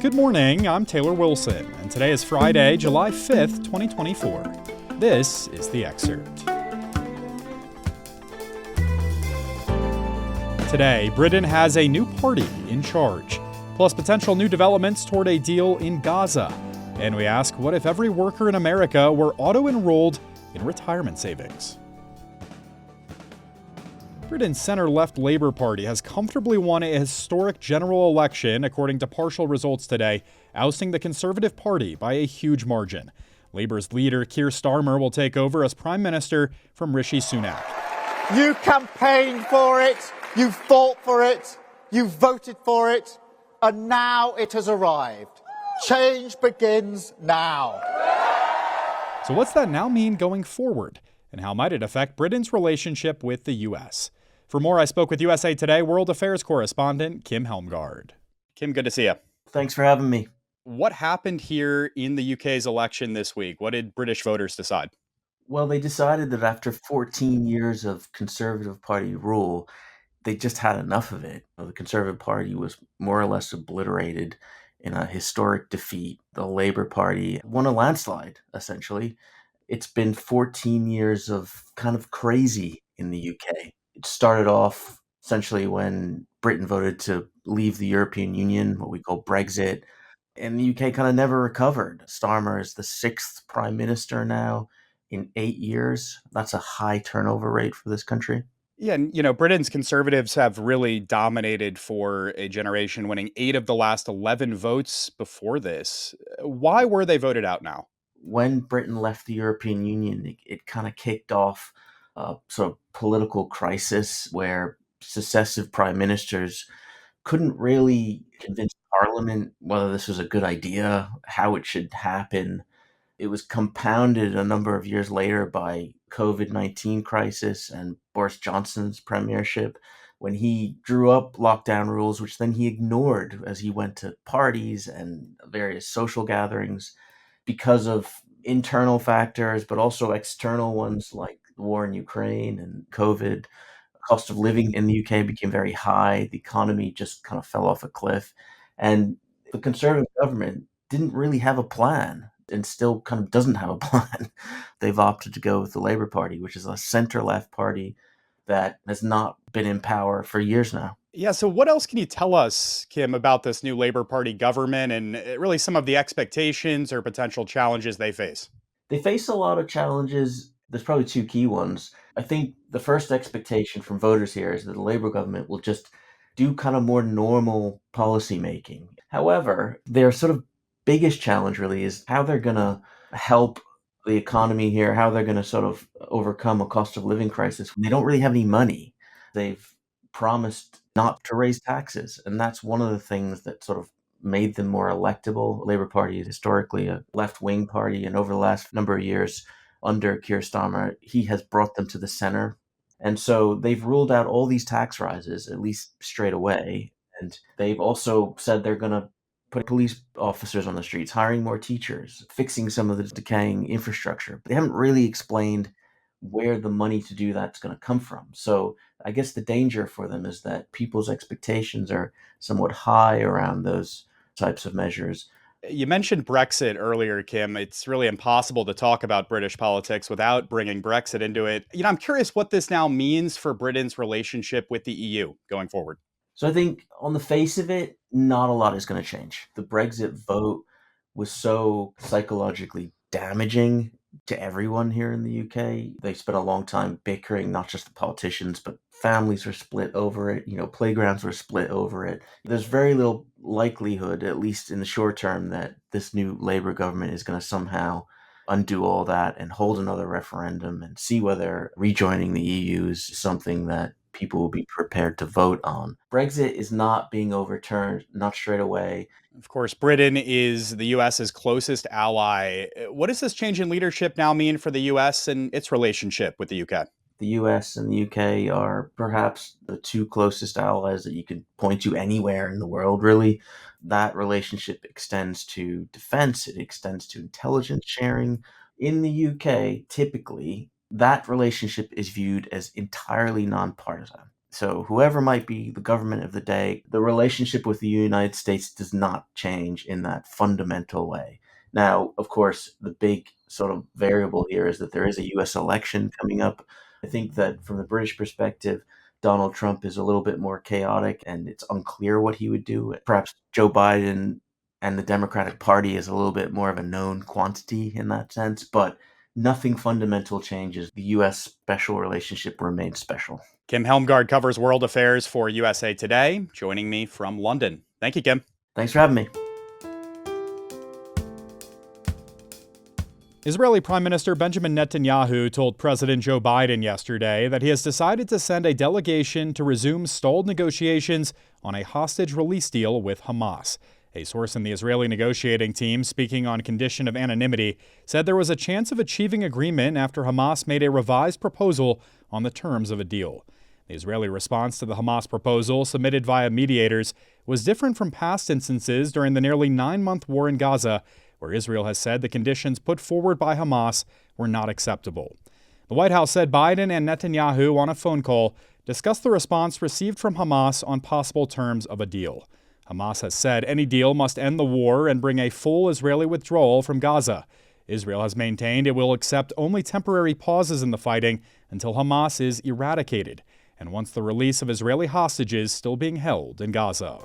Good morning, I'm Taylor Wilson, and today is Friday, July 5th, 2024. This is The Excerpt. Today, Britain has a new party in charge, plus potential new developments toward a deal in Gaza. And we ask, what if every worker in America were auto-enrolled in retirement savings? Britain's center-left Labour Party has comfortably won a historic general election, according to partial results today, ousting the Conservative Party by a huge margin. Labour's leader, Keir Starmer, will take over as Prime Minister from Rishi Sunak. You campaigned for it, you fought for it, you voted for it, and now it has arrived. Change begins now. So what's that now mean going forward? And how might it affect Britain's relationship with the U.S.? For more, I spoke with USA Today World Affairs correspondent Kim Helmgard. Kim, good to see you. Thanks for having me. What happened here in the UK's election this week? What did British voters decide? Well, they decided that after 14 years of Conservative Party rule, they just had enough of it. The Conservative Party was more or less obliterated in a historic defeat. The Labour Party won a landslide, essentially. It's been 14 years of kind of crazy in the UK. It started off essentially when Britain voted to leave the European Union, what we call Brexit, and the UK kind of never recovered. Starmer is the sixth prime minister now in 8 years. That's a high turnover rate for this country. Yeah, and Britain's Conservatives have really dominated for a generation, winning 8 of the last 11 votes before this. Why were they voted out now? When Britain left the European Union, it kind of kicked off a sort of political crisis where successive prime ministers couldn't really convince Parliament whether this was a good idea, how it should happen. It was compounded a number of years later by COVID-19 crisis and Boris Johnson's premiership, when he drew up lockdown rules, which then he ignored as he went to parties and various social gatherings because of internal factors, but also external ones like the war in Ukraine and COVID. The cost of living in the UK became very high. The economy just kind of fell off a cliff. And the Conservative government didn't really have a plan and still kind of doesn't have a plan. They've opted to go with the Labour Party, which is a center-left party that has not been in power for years now. Yeah, so what else can you tell us, Kim, about this new Labour Party government and really some of the expectations or potential challenges they face? They face a lot of challenges. There's probably two key ones. I think the first expectation from voters here is that the Labour government will just do kind of more normal policy making. However, their sort of biggest challenge really is how they're going to help the economy here, how they're going to sort of overcome a cost of living crisis. They don't really have any money. They've promised not to raise taxes. And that's one of the things that sort of made them more electable. Labour Party is historically a left-wing party, and over the last number of years under Keir Starmer, he has brought them to the center. And so they've ruled out all these tax rises, at least straight away. And they've also said they're going to put police officers on the streets, hiring more teachers, fixing some of the decaying infrastructure. But they haven't really explained where the money to do that's going to come from. So I guess the danger for them is that people's expectations are somewhat high around those types of measures. You mentioned Brexit earlier, Kim. It's really impossible to talk about British politics without bringing Brexit into it. I'm curious what this now means for Britain's relationship with the EU going forward. So I think on the face of it, not a lot is going to change. The Brexit vote was so psychologically damaging to everyone here in the UK. They spent a long time bickering, not just the politicians, but families were split over it. Playgrounds were split over it. There's very little likelihood, at least in the short term, that this new Labour government is going to somehow undo all that and hold another referendum and see whether rejoining the EU is something that people will be prepared to vote on. Brexit is not being overturned, not straight away. Of course, Britain is the US's closest ally. What does this change in leadership now mean for the US and its relationship with the UK? The US and the UK are perhaps the two closest allies that you could point to anywhere in the world, really. That relationship extends to defense, it extends to intelligence sharing. In the UK, typically, that relationship is viewed as entirely nonpartisan. So whoever might be the government of the day, the relationship with the United States does not change in that fundamental way. Now, of course, the big sort of variable here is that there is a US election coming up. I think that from the British perspective, Donald Trump is a little bit more chaotic and it's unclear what he would do. Perhaps Joe Biden and the Democratic Party is a little bit more of a known quantity in that sense, but nothing fundamental changes. The US special relationship remains special. Kim Helmgard covers world affairs for USA Today, joining me from London. Thank you, Kim. Thanks for having me. Israeli Prime Minister Benjamin Netanyahu told President Joe Biden yesterday that he has decided to send a delegation to resume stalled negotiations on a hostage release deal with Hamas. A source in the Israeli negotiating team, speaking on condition of anonymity, said there was a chance of achieving agreement after Hamas made a revised proposal on the terms of a deal. The Israeli response to the Hamas proposal, submitted via mediators, was different from past instances during the nearly 9-month war in Gaza, where Israel has said the conditions put forward by Hamas were not acceptable. The White House said Biden and Netanyahu, on a phone call, discussed the response received from Hamas on possible terms of a deal. Hamas has said any deal must end the war and bring a full Israeli withdrawal from Gaza. Israel has maintained it will accept only temporary pauses in the fighting until Hamas is eradicated, and once the release of Israeli hostages still being held in Gaza.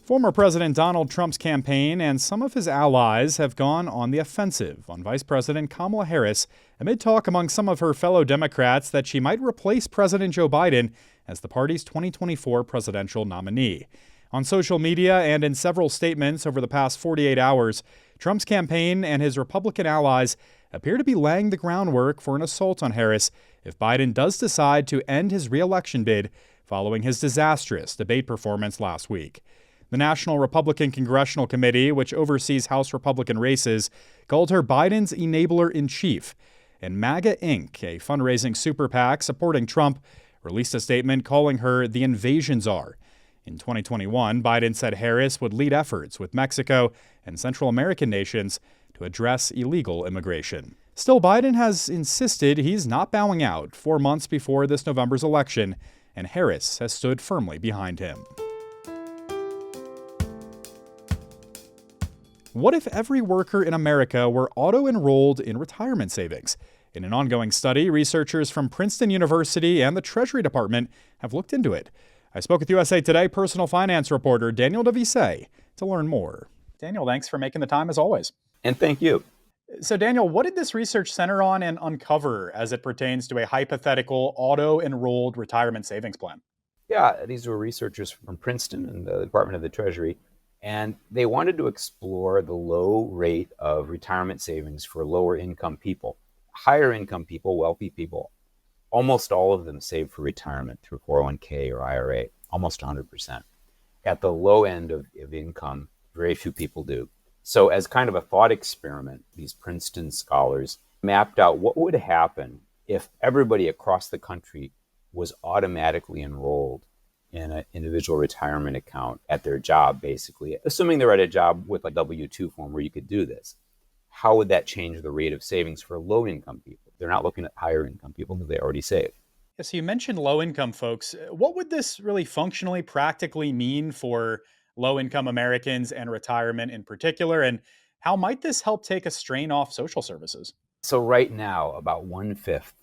Former President Donald Trump's campaign and some of his allies have gone on the offensive on Vice President Kamala Harris amid talk among some of her fellow Democrats that she might replace President Joe Biden as the party's 2024 presidential nominee. On social media and in several statements over the past 48 hours, Trump's campaign and his Republican allies appear to be laying the groundwork for an assault on Harris if Biden does decide to end his re-election bid following his disastrous debate performance last week. The National Republican Congressional Committee, which oversees House Republican races, called her Biden's enabler-in-chief. And MAGA Inc., a fundraising super PAC supporting Trump, released a statement calling her the invasion czar. In 2021, Biden said Harris would lead efforts with Mexico and Central American nations to address illegal immigration. Still, Biden has insisted he's not bowing out 4 months before this November's election, and Harris has stood firmly behind him. What if every worker in America were auto-enrolled in retirement savings? In an ongoing study, researchers from Princeton University and the Treasury Department have looked into it. I spoke with USA Today personal finance reporter Daniel Devise to learn more. Daniel, thanks for making the time as always. And thank you. So Daniel, what did this research center on and uncover as it pertains to a hypothetical auto-enrolled retirement savings plan? Yeah, these were researchers from Princeton and the Department of the Treasury, and they wanted to explore the low rate of retirement savings for lower income people. Higher income people, wealthy people, almost all of them save for retirement through 401k or IRA, almost 100%. At the low end of income, very few people do. So as kind of a thought experiment, these Princeton scholars mapped out what would happen if everybody across the country was automatically enrolled in an individual retirement account at their job, basically, assuming they're at a job with a W-2 form where you could do this. How would that change the rate of savings for low-income people? They're not looking at higher-income people because they already save. So you mentioned low-income folks. What would this really functionally, practically mean for low-income Americans and retirement in particular? And how might this help take a strain off social services? So right now, about 1/5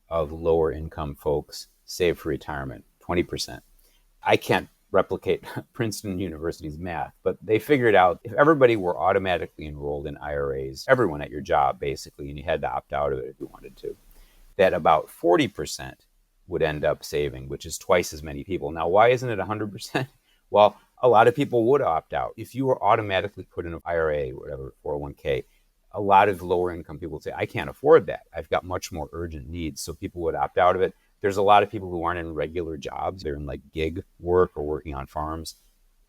of lower-income folks save for retirement, 20%. I can't replicate Princeton University's math, but they figured out if everybody were automatically enrolled in IRAs, everyone at your job basically, and you had to opt out of it if you wanted to, that about 40% would end up saving, which is twice as many people. Now, why isn't it 100%? Well, a lot of people would opt out. If you were automatically put in an IRA, whatever, 401k, a lot of lower income people would say, I can't afford that. I've got much more urgent needs. So people would opt out of it. There's a lot of people who aren't in regular jobs. They're in like gig work or working on farms.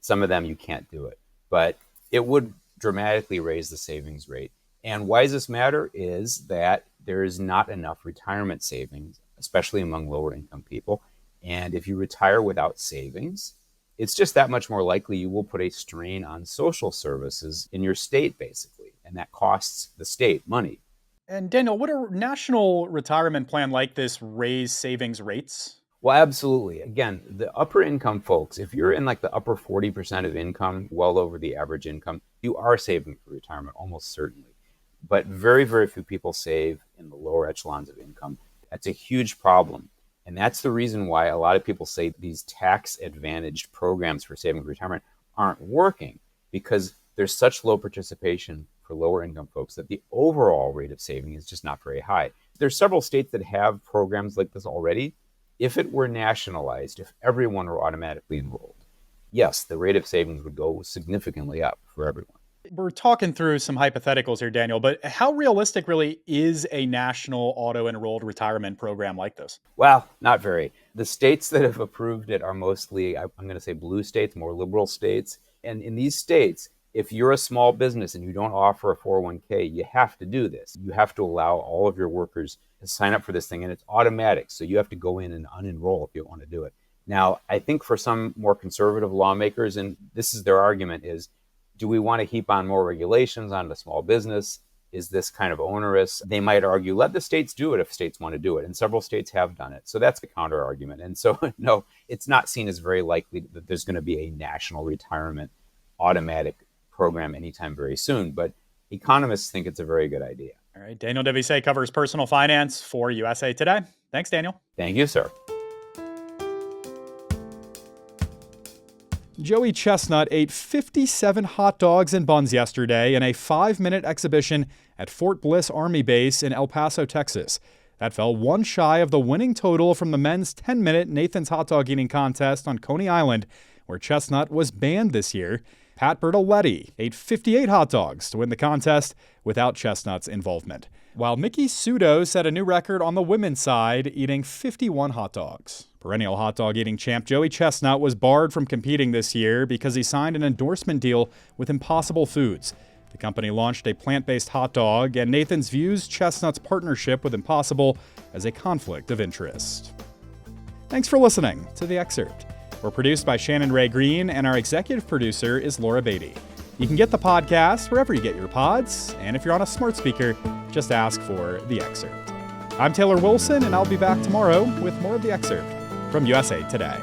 Some of them, you can't do it, but it would dramatically raise the savings rate. And why does this matter is that there is not enough retirement savings, especially among lower income people. And if you retire without savings, it's just that much more likely you will put a strain on social services in your state, basically. And that costs the state money. And Daniel, would a national retirement plan like this raise savings rates? Well, absolutely. Again, the upper income folks, if you're in like the upper 40% of income, well over the average income, you are saving for retirement, almost certainly. But very, very few people save in the lower echelons of income. That's a huge problem. And that's the reason why a lot of people say these tax advantaged programs for saving for retirement aren't working, because there's such low participation for lower income folks that the overall rate of saving is just not very high. There's several states that have programs like this already. If it were nationalized, if everyone were automatically enrolled, yes, the rate of savings would go significantly up for everyone. We're talking through some hypotheticals here, Daniel, but how realistic really is a national auto-enrolled retirement program like this? Well, not very. The states that have approved it are mostly, I'm going to say blue states, more liberal states. And in these states, if you're a small business and you don't offer a 401k, you have to do this. You have to allow all of your workers to sign up for this thing, and it's automatic. So you have to go in and unenroll if you want to do it. Now, I think for some more conservative lawmakers, and this is their argument, is do we want to heap on more regulations on the small business? Is this kind of onerous? They might argue, let the states do it if states want to do it. And several states have done it. So that's the counter argument. And so, no, it's not seen as very likely that there's going to be a national retirement automatic program anytime very soon. But economists think it's a very good idea. All right. Daniel Devise covers personal finance for USA Today. Thanks, Daniel. Thank you, sir. Joey Chestnut ate 57 hot dogs and buns yesterday in a 5-minute exhibition at Fort Bliss Army Base in El Paso, Texas. That fell one shy of the winning total from the men's 10-minute Nathan's Hot Dog Eating Contest on Coney Island, where Chestnut was banned this year. Pat Bertoletti ate 58 hot dogs to win the contest without Chestnut's involvement, while Mickey Sudo set a new record on the women's side, eating 51 hot dogs. Perennial hot dog eating champ Joey Chestnut was barred from competing this year because he signed an endorsement deal with Impossible Foods. The company launched a plant-based hot dog, and Nathan's views Chestnut's partnership with Impossible as a conflict of interest. Thanks for listening to The Excerpt. We're produced by Shannon Ray Green, and our executive producer is Laura Beatty. You can get the podcast wherever you get your pods, and if you're on a smart speaker, just ask for The Excerpt. I'm Taylor Wilson, and I'll be back tomorrow with more of The Excerpt from USA Today.